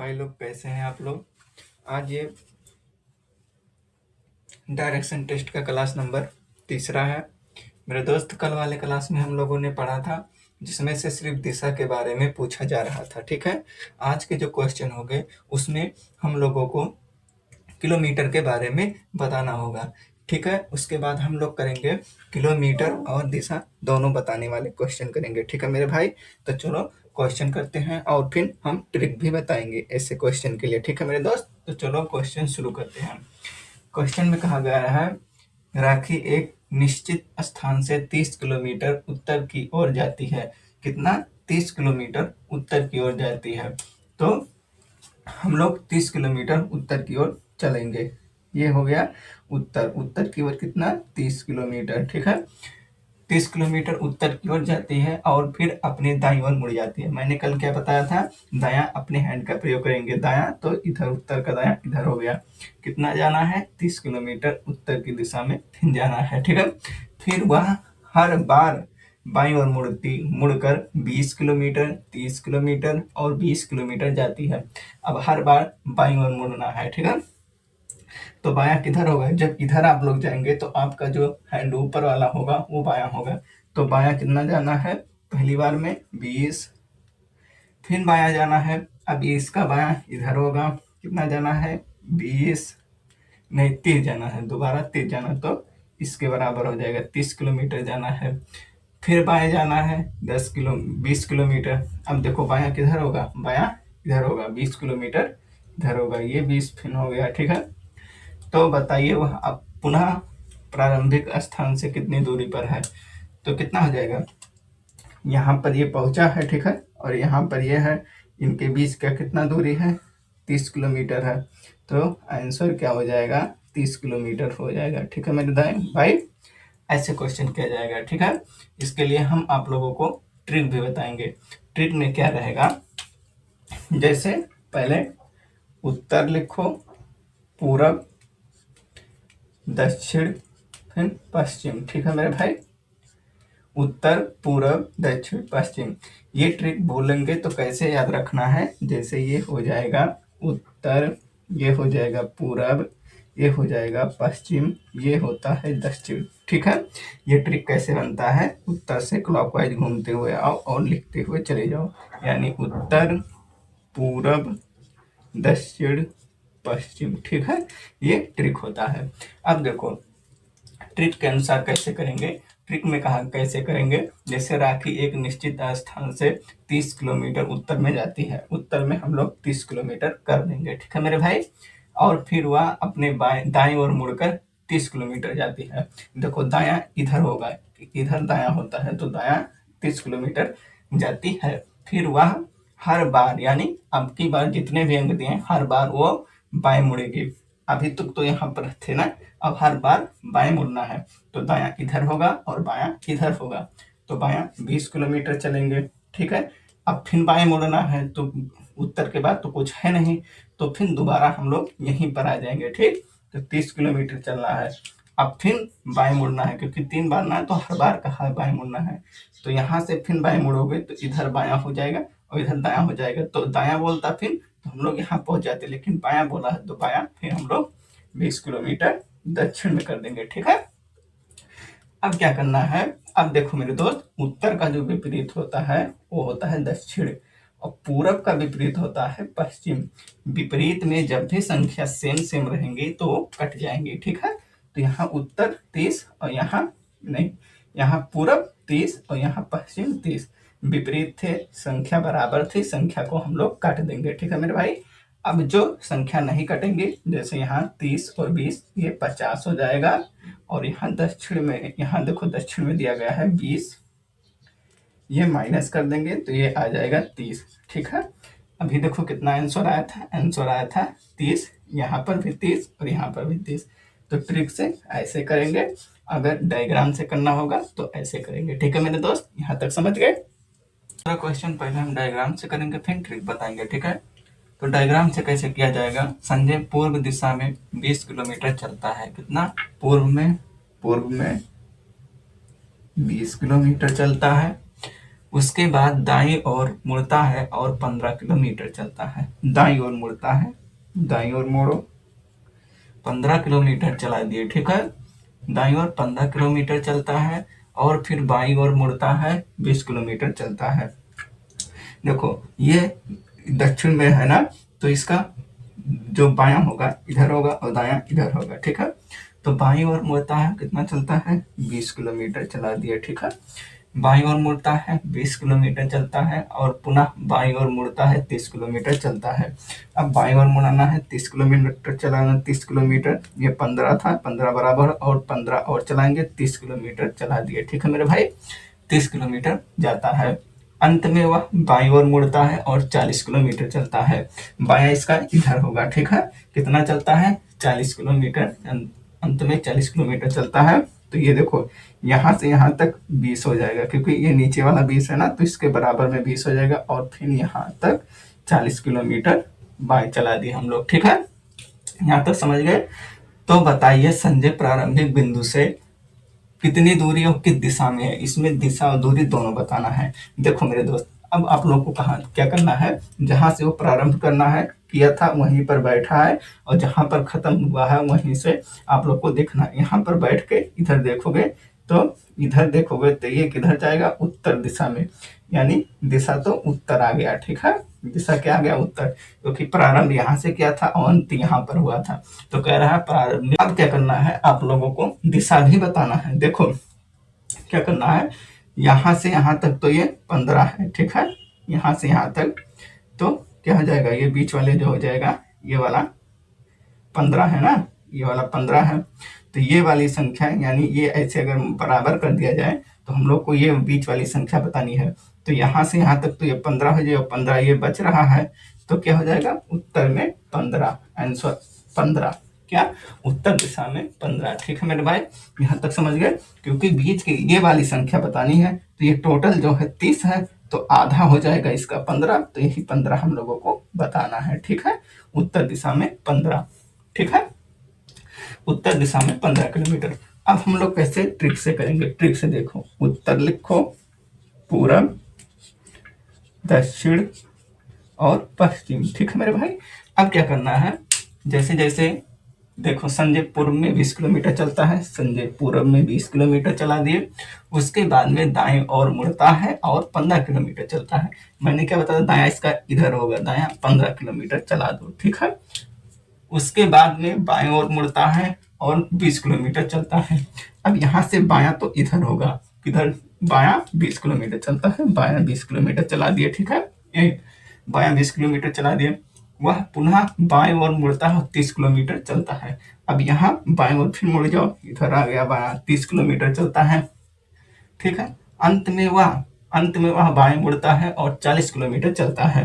भाई लोग, कैसे हैं आप लोग। आज ये डायरेक्शन टेस्ट का क्लास नंबर तीसरा है। मेरे दोस्त, कल वाले क्लास में हम लोगों ने पढ़ा था जिसमें से सिर्फ दिशा के बारे में पूछा जा रहा था। ठीक है, आज के जो क्वेश्चन हो गए उसमें हम लोगों को किलोमीटर के बारे में बताना होगा। ठीक है, उसके बाद हम लोग करेंगे किलोमीटर और दिशा दोनों बताने वाले क्वेश्चन करेंगे। ठीक है मेरे भाई, तो चलो क्वेश्चन करते हैं और फिर हम ट्रिक भी बताएंगे ऐसे क्वेश्चन के लिए। ठीक है मेरे दोस्त, तो चलो क्वेश्चन शुरू करते हैं। क्वेश्चन में कहा गया है, राखी एक निश्चित स्थान से 30 किलोमीटर उत्तर की ओर जाती है। कितना? 30 किलोमीटर उत्तर की ओर जाती है। तो हम लोग 30 किलोमीटर उत्तर की ओर चलेंगे। ये हो गया उत्तर। उत्तर की ओर कितना? 30 किलोमीटर। ठीक है, 30 किलोमीटर उत्तर की ओर जाती है और फिर अपने दाईं ओर मुड़ जाती है। मैंने कल क्या बताया था? दायां अपने हैंड का प्रयोग करेंगे। दायां तो इधर, उत्तर का दायां इधर हो गया। कितना जाना है? 30 किलोमीटर उत्तर की दिशा में फिर जाना है। ठीक है, फिर वह हर बार बाईं ओर मुड़कर 20 किलोमीटर, 30 किलोमीटर और 20 किलोमीटर जाती है। अब हर बार बाईं ओर मुड़ना है। ठीक है, तो बायां किधर होगा? जब इधर आप लोग जाएंगे तो आपका जो हैंड ऊपर वाला होगा वो बायां होगा। तो बायां कितना जाना है? पहली बार में 20, फिर बायां जाना है। अब इसका बायां इधर होगा। कितना जाना है? 20 नहीं, 30 जाना है। दोबारा 30 जाना, तो इसके बराबर हो जाएगा। 30 किलोमीटर जाना है। फिर बाएं जाना है 20 किलोमीटर। अब देखो बायां किधर होगा? बायां इधर होगा। 20 किलोमीटर इधर होगा। ये 20 फिर हो गया। ठीक है, तो बताइए वह अब पुनः प्रारंभिक स्थान से कितनी दूरी पर है? तो कितना हो जाएगा? यहाँ पर ये पहुंचा है। ठीक है, और यहाँ पर ये है। इनके बीच का कितना दूरी है? 30 किलोमीटर है। तो आंसर क्या हो जाएगा? 30 किलोमीटर हो जाएगा। ठीक है मेरे भाई, ऐसे क्वेश्चन किया जाएगा। ठीक है, इसके लिए हम आप लोगों को ट्रिक भी बताएंगे। ट्रिक में क्या रहेगा? जैसे पहले उत्तर लिखो, पूरब, दक्षिण, फिर पश्चिम। ठीक है मेरे भाई, उत्तर, पूरब, दक्षिण, पश्चिम। ये ट्रिक बोलेंगे तो कैसे याद रखना है? जैसे ये हो जाएगा उत्तर, ये हो जाएगा पूरब, ये हो जाएगा पश्चिम, ये होता है दक्षिण। ठीक है, ये ट्रिक कैसे बनता है? उत्तर से क्लॉकवाइज घूमते हुए आओ और लिखते हुए चले जाओ। यानी उत्तर, पूरब, दक्षिण, पश्चिम। ठीक है, ये ट्रिक होता है। अब देखो ट्रिक के अनुसार कैसे करेंगे। ट्रिक में कहा कैसे करेंगे? जैसे राखी एक निश्चित स्थान से 30 किलोमीटर उत्तर में जाती है। उत्तर में हम लोग 30 किलोमीटर कर देंगे। ठीक है मेरे भाई, और फिर वह अपने दाएं ओर मुड़कर 30 किलोमीटर जाती है। देखो दायां इधर होगा, इधर दायां होता है, तो दायां 30 किलोमीटर जाती है। फिर वह हर बार, यानी अब की बार जितने भी अंक दिए हर बार वो बाएं मुड़ेगी। अभी तक तो यहाँ पर थे ना, अब हर बार बाएं मुड़ना है। तो दायां इधर होगा और बायां इधर होगा। तो बायां 20 किलोमीटर चलेंगे। ठीक है, अब फिर बाएं मुड़ना है, तो उत्तर के बाद तो कुछ है नहीं, तो फिर दोबारा हम लोग यहीं पर आ जाएंगे। ठीक, तो 30 किलोमीटर चलना है। अब फिर बाएं मुड़ना है, क्योंकि 3 बार ना है तो हर बार का बाएं मुड़ना है। तो यहाँ से फिर बाएं मुड़ोगे तो इधर बायां हो जाएगा और इधर दायां हो जाएगा। तो दायां बोलता फिर तो हम लोग यहाँ पहुंच जाते, लेकिन बायां बोला है तो बायां फिर हम लोग 20 किलोमीटर दक्षिण में कर देंगे। ठीक है, अब क्या करना है? अब देखो मेरे दोस्त, उत्तर का जो विपरीत होता है वो होता है दक्षिण, और पूरब का विपरीत होता है पश्चिम। विपरीत में जब भी संख्या सेम सेम रहेंगी तो कट जाएंगी। ठीक है, तो यहाँ उत्तर 30 और यहाँ नहीं, यहाँ पूरब 30 और यहाँ पश्चिम 30। विपरीत थे, संख्या बराबर थी, संख्या को हम लोग काट देंगे। ठीक है मेरे भाई, अब जो संख्या नहीं कटेंगे, जैसे यहाँ 30 और 20, ये 50 हो जाएगा। और यहाँ दक्षिण में, यहाँ देखो दक्षिण में दिया गया है 20, ये माइनस कर देंगे तो ये आ जाएगा 30। ठीक है, अभी देखो कितना आंसर आया था? आंसर आया था 30, यहाँ पर भी 30 और यहाँ पर भी 30। तो ट्रिक से ऐसे करेंगे, अगर डायग्राम से करना होगा तो ऐसे करेंगे। ठीक है मेरे दोस्त, यहाँ तक समझ गए? दूसरा क्वेश्चन पहले हम डायग्राम से करेंगे, फिर ट्रिक बताएंगे। ठीक है, तो डायग्राम से कैसे किया जाएगा? संजय पूर्व दिशा में 20 किलोमीटर चलता है। कितना? पूर्व में 20 किलोमीटर चलता है। उसके बाद दाईं ओर मुड़ता है और 15 किलोमीटर चलता है। दाईं ओर मुड़ता है, दाईं ओर मोड़ो, 15 किलोमीटर चला दिए, ठीक है। दाईं ओर 15 किलोमीटर चलता है और फिर बाईं ओर मुड़ता है, 20 किलोमीटर चलता है। देखो ये दक्षिण में है ना, तो इसका जो बायां होगा इधर होगा और दायां इधर होगा, ठीक है। तो बाईं ओर मुड़ता है, कितना चलता है, 20 किलोमीटर चला दिया, ठीक है। बाईं ओर मुड़ता है, 20 किलोमीटर चलता है और पुनः बाईं ओर मुड़ता है, 30 किलोमीटर चलता है। अब बाईं ओर मुड़ाना है, 30 किलोमीटर चलाना, 30 किलोमीटर, ये 15 था, 15 बराबर और 15 और चलाएंगे, 30 किलोमीटर चला दिए, ठीक है मेरे भाई। 30 किलोमीटर जाता है। अंत में वह बाईं ओर मुड़ता है और 40 किलोमीटर चलता है। बायां इसका इधर होगा, ठीक है। कितना चलता है, 40 किलोमीटर, अंत में 40 किलोमीटर चलता है। तो ये देखो यहाँ से यहाँ तक 20 हो जाएगा, क्योंकि ये नीचे वाला 20 है ना, तो इसके बराबर में 20 हो जाएगा और फिर यहाँ तक 40 किलोमीटर बाएं चला दिए हम लोग, ठीक है। यहाँ तक समझ गए। तो बताइए संजय प्रारंभिक बिंदु से कितनी दूरी और किस दिशा में है, इसमें दिशा और दूरी दोनों बताना है। देखो मेरे दोस्त, अब आप लोग को कहा क्या करना है, जहां से वो प्रारंभ करना है किया था वहीं पर बैठा है और जहां पर खत्म हुआ है वहीं से आप लोग को देखना है। यहाँ पर बैठ के इधर देखोगे तो इधर देखोगे तो ये किधर जाएगा, उत्तर दिशा में, यानी दिशा तो उत्तर आ गया, ठीक है। दिशा क्या आ गया, उत्तर, क्योंकि प्रारंभ यहाँ से किया था और अंत यहाँ पर हुआ था। तो कह रहा है प्रारंभ। अब क्या करना है, आप लोगों को दिशा भी बताना है। देखो क्या करना है, यहाँ से यहाँ तक तो ये 15 है, ठीक है। यहाँ से यहाँ तक तो क्या हो जाएगा, ये बीच वाले जो हो जाएगा ये वाला 15 है ना, ये वाला 15 है। तो ये वाली संख्या, यानी ये ऐसे अगर बराबर कर दिया जाए तो हम लोग को ये बीच वाली संख्या बतानी है। तो यहाँ से यहाँ तक तो ये 15 हो जाएगा, 15 ये बच रहा है, तो क्या हो जाएगा, उत्तर में 15, आंसर 15, क्या, उत्तर दिशा में 15, ठीक है मेरे भाई। यहाँ तक समझ गए। क्योंकि बीच की ये वाली संख्या बतानी है, तो ये टोटल जो है 30 है, तो आधा हो जाएगा इसका 15, तो यही 15 हम लोगों को बताना है, ठीक है। उत्तर दिशा में 15, ठीक है। उत्तर दिशा में 15 किलोमीटर। अब हम लोग कैसे ट्रिक से करेंगे, ट्रिक से देखो, उत्तर लिखो, पूरब, दक्षिण और पश्चिम, ठीक है मेरे भाई। अब क्या करना है, जैसे जैसे देखो संजय पूर्व में 20 किलोमीटर चलता है, संजय पूर्व में 20 किलोमीटर चला दिए। उसके बाद में दाएं ओर मुड़ता है और 15 किलोमीटर चलता है। मैंने क्या बताया, दायां इसका इधर होगा, दायां 15 किलोमीटर चला दो, ठीक है। उसके बाद में बाएं ओर मुड़ता है और 20 किलोमीटर चलता है। अब यहाँ से बायां तो इधर होगा, किधर, बायां 20 किलोमीटर चलता है, बायां 20 किलोमीटर चला दिए, ठीक है। बायां 20 किलोमीटर चला दिए। वह पुनः बाएं ओर मुड़ता है, 30 किलोमीटर चलता है। अब यहाँ बाएं ओर फिर मुड़ जाओ, इधर आ गया, बायां 30 किलोमीटर चलता है, ठीक है। अंत में वह बाएं मुड़ता है और 40 किलोमीटर चलता है।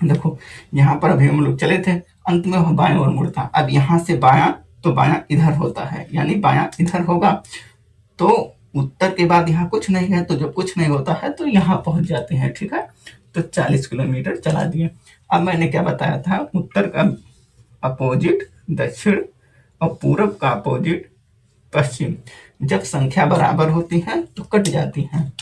देखो यहाँ पर अभी हम लोग चले थे, अंत में वह बाएं ओर मुड़ता। अब यहाँ से बायां, तो बायां इधर होता है, यानी बायां इधर होगा। तो उत्तर के बाद यहाँ कुछ नहीं है, तो जब कुछ नहीं होता है तो यहाँ पहुंच जाते हैं, ठीक है। तो 40 किलोमीटर चला दिए। अब मैंने क्या बताया था, उत्तर का अपोजिट दक्षिण और पूरब का अपोजिट पश्चिम। जब संख्या बराबर होती है तो कट जाती हैं।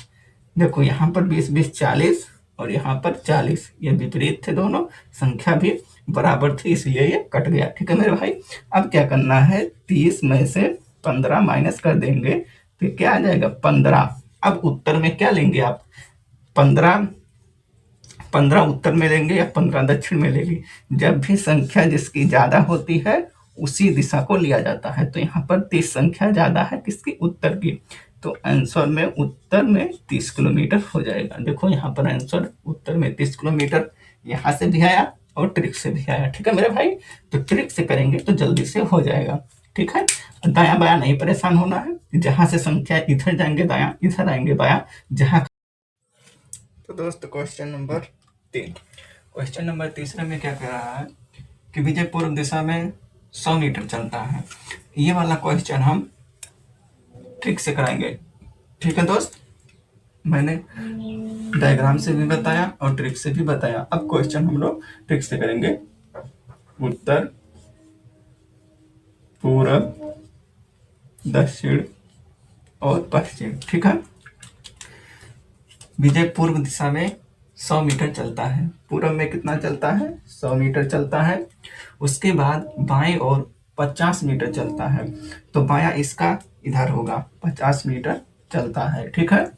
देखो यहाँ पर 20 20 40 और यहाँ पर 40, ये विपरीत थे दोनों, संख्या भी बराबर थी, इसलिए ये कट गया, ठीक है मेरे भाई। अब क्या करना है, 30 में से 15 माइनस कर देंगे तो क्या आ जाएगा, 15। अब उत्तर में क्या लेंगे आप, 15 15 उत्तर में लेंगे या 15 दक्षिण में लेंगे। जब भी संख्या जिसकी ज्यादा होती है उसी दिशा को लिया जाता है। तो यहाँ पर 30 संख्या ज्यादा है किसकी, उत्तर की, तो आंसर में उत्तर में 30 किलोमीटर हो जाएगा। देखो यहाँ पर आंसर उत्तर में 30 किलोमीटर, यहाँ से भी आया और ट्रिक से भी आया, ठीक है मेरे भाई। तो ट्रिक से करेंगे तो जल्दी से हो जाएगा, ठीक है। दाया बाया नहीं परेशान होना है, जहां से संख्या इधर जाएंगे दाया, इधर आएंगे बाया, जहां। तो दोस्त क्वेश्चन नंबर 3, क्वेश्चन नंबर तीसरे में क्या कह रहा है कि विजय पूर्व दिशा में 100 मीटर चलता है। ये वाला क्वेश्चन हम ट्रिक से कराएंगे, ठीक है दोस्त। मैंने डायग्राम से भी बताया और ट्रिक से भी बताया। अब क्वेश्चन हम लोग ट्रिक से करेंगे। उत्तर, पूरब, दक्षिण और पश्चिम, ठीक है। विजय पूर्व दिशा में 100 मीटर चलता है। पूर्व में कितना चलता है? 100 मीटर चलता है। उसके बाद बाएं ओर 50 मीटर चलता है, तो बायां इसका इधर होगा, 50 मीटर चलता है, ठीक है।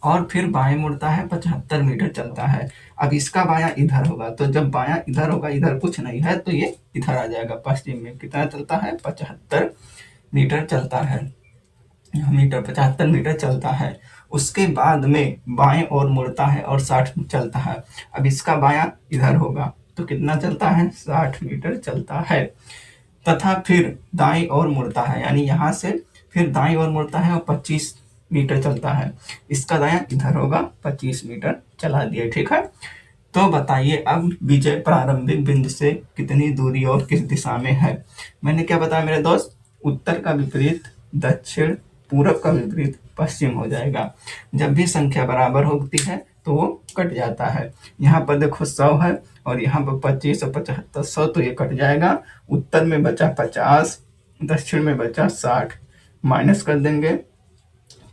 और फिर बाएं मुड़ता है, 75 मीटर चलता है। अब इसका बायां इधर होगा, तो जब बायां इधर होगा, इधर कुछ नहीं है, तो ये इधर आ जाएगा। पश्चिम में कितना चलता है? 75 मीटर चलता है। 75 मीटर चलता है। उसके बाद में बाएं ओर मुड़ता है और 60 चलता है। अब इसका बायां इधर होगा, तो कितना चलता है? 60 मीटर चलता है। तथा फिर दाएं ओर मुड़ता है, यानी यहाँ से फिर दाएं ओर मुड़ता है और 25 मीटर चलता है। इसका दायां इधर होगा, 25 मीटर चला दिया, ठीक है। तो बताइए अब विजय प्रारंभिक बिंदु से कितनी दूरी और किस दिशा में है। मैंने क्या बताया मेरे दोस्त? उत्तर का विपरीत दक्षिण, पूरब का विपरीत पश्चिम हो जाएगा। जब भी संख्या बराबर होती है तो वो कट जाता है। यहाँ पर देखो 100 है और यहाँ पर 25 और 75, 100 तो ये कट जाएगा। उत्तर में बचा 50, दक्षिण में बचा 60, माइनस कर देंगे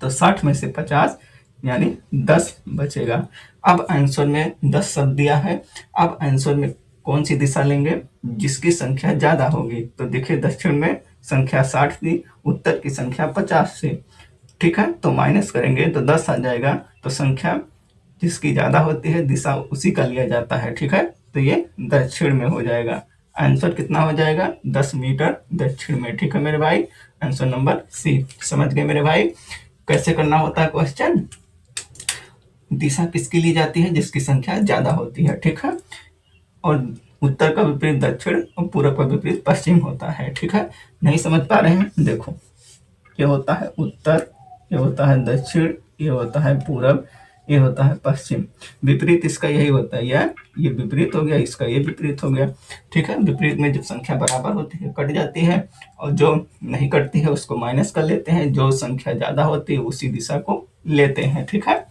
तो 60 में से 50 यानी 10 बचेगा। अब आंसर में 10 शब्द दिया है। अब आंसर में कौन सी दिशा लेंगे? जिसकी संख्या ज्यादा होगी। तो देखिए दक्षिण में संख्या 60 थी, उत्तर की संख्या 50 से, ठीक है। तो माइनस करेंगे तो 10 आ जाएगा। तो संख्या जिसकी ज्यादा होती है दिशा उसी का लिया जाता है, ठीक है। तो ये दक्षिण में हो जाएगा। आंसर कितना हो जाएगा? 10 मीटर दक्षिण में, ठीक है मेरे भाई। Answer number C. समझ गए मेरे भाई कैसे करना होता है क्वेश्चन? दिशा किसकी ली जाती है? जिसकी संख्या ज्यादा होती है, ठीक है। और उत्तर का विपरीत दक्षिण और पूरब का विपरीत पश्चिम होता है, ठीक है। नहीं समझ पा रहे हैं? देखो ये होता है उत्तर, ये होता है दक्षिण, ये होता है पूरब, ये होता है पश्चिम। विपरीत इसका यही होता है, ये विपरीत हो गया, इसका ये विपरीत हो गया, ठीक है। विपरीत में जब संख्या बराबर होती है कट जाती है, और जो नहीं कटती है उसको माइनस कर लेते हैं, जो संख्या ज्यादा होती है उसी दिशा को लेते हैं, ठीक है।